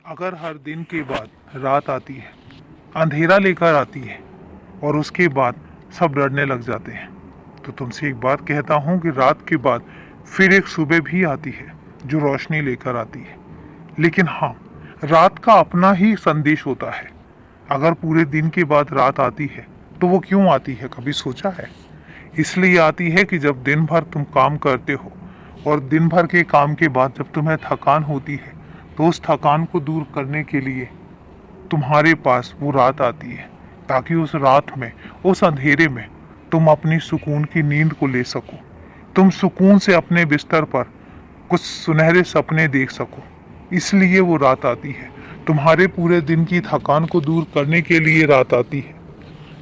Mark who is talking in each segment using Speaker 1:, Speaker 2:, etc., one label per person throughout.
Speaker 1: अगर हर दिन के बाद रात आती है, अंधेरा लेकर आती है और उसके बाद सब डरने लग जाते हैं, तो तुमसे एक बात कहता हूँ कि रात के बाद फिर एक सुबह भी आती है जो रोशनी लेकर आती है। लेकिन हाँ, रात का अपना ही संदेश होता है। अगर पूरे दिन के बाद रात आती है तो वो क्यों आती है, कभी सोचा है? इसलिए आती है कि जब दिन भर तुम काम करते हो और दिन भर के काम के बाद जब तुम्हें थकान होती है, तो उस थकान को दूर करने के लिए तुम्हारे पास वो रात आती है, ताकि उस रात में, उस अंधेरे में तुम अपनी सुकून की नींद को ले सको। तुम सुकून से अपने बिस्तर पर कुछ सुनहरे सपने देख सको। इसलिए वो रात आती है। तुम्हारे पूरे दिन की थकान को दूर करने के लिए रात आती है।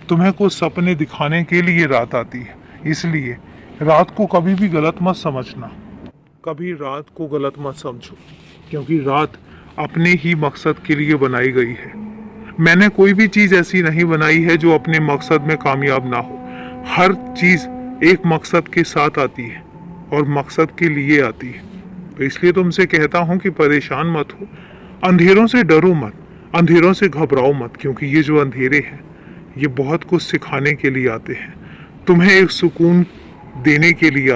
Speaker 1: तुम्हें कुछ सपने दिखाने के लिए रात आती है। इसलिए रात को कभी भी गलत मत समझना। कभी रात को गलत मत समझो, क्योंकि रात अपने ही मकसद के लिए बनाई गई है। मैंने कोई भी चीज़ ऐसी नहीं बनाई है जो अपने मकसद में कामयाब ना हो। हर चीज़ एक मकसद के साथ आती है और मकसद के लिए आती है। तो इसलिए तुमसे कहता हूँ कि परेशान मत हो, अंधेरों से डरो मत, अंधेरों से घबराओ मत, क्योंकि ये जो अंधेरे हैं ये बहुत कुछ सिखाने के लिए आते हैं। तुम्हें एक सुकून देने के लिए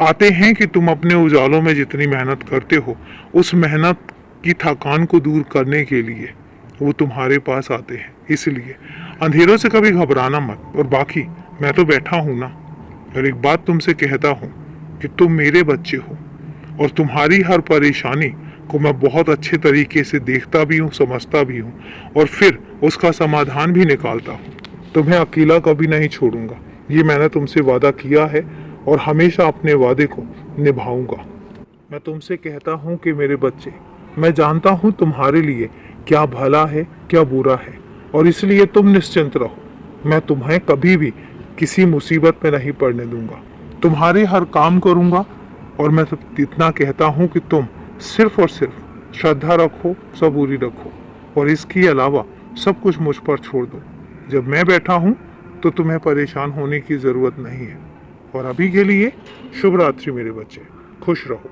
Speaker 1: आते हैं कि तुम अपने उजालों में जितनी मेहनत करते हो, उस मेहनत की थकान को दूर करने के लिए वो तुम्हारे पास आते हैं। इसलिए अंधेरों से कभी घबराना मत। और बाकी मैं तो बैठा हूँ ना, और एक बात तुमसे कहता हूँ कि तुम मेरे बच्चे हो और तुम्हारी हर परेशानी को मैं बहुत अच्छे तरीके से देखता भी हूँ, समझता भी हूँ और फिर उसका समाधान भी निकालता हूँ। तुम्हें अकेला कभी नहीं छोड़ूंगा, ये मैंने तुमसे वादा किया है और हमेशा अपने वादे को निभाऊंगा। मैं तुमसे कहता हूँ कि मेरे बच्चे, मैं जानता हूँ तुम्हारे लिए क्या भला है, क्या बुरा है, और इसलिए तुम निश्चिंत रहो। मैं तुम्हें कभी भी किसी मुसीबत में नहीं पड़ने दूंगा। तुम्हारे हर काम करूंगा। और मैं इतना कहता हूँ कि तुम सिर्फ और सिर्फ श्रद्धा रखो, सबूरी रखो, और इसके अलावा सब कुछ मुझ पर छोड़ दो। जब मैं बैठा हूँ तो तुम्हें परेशान होने की ज़रूरत नहीं है। और अभी के लिए शुभ रात्रि मेरे बच्चे, खुश रहो।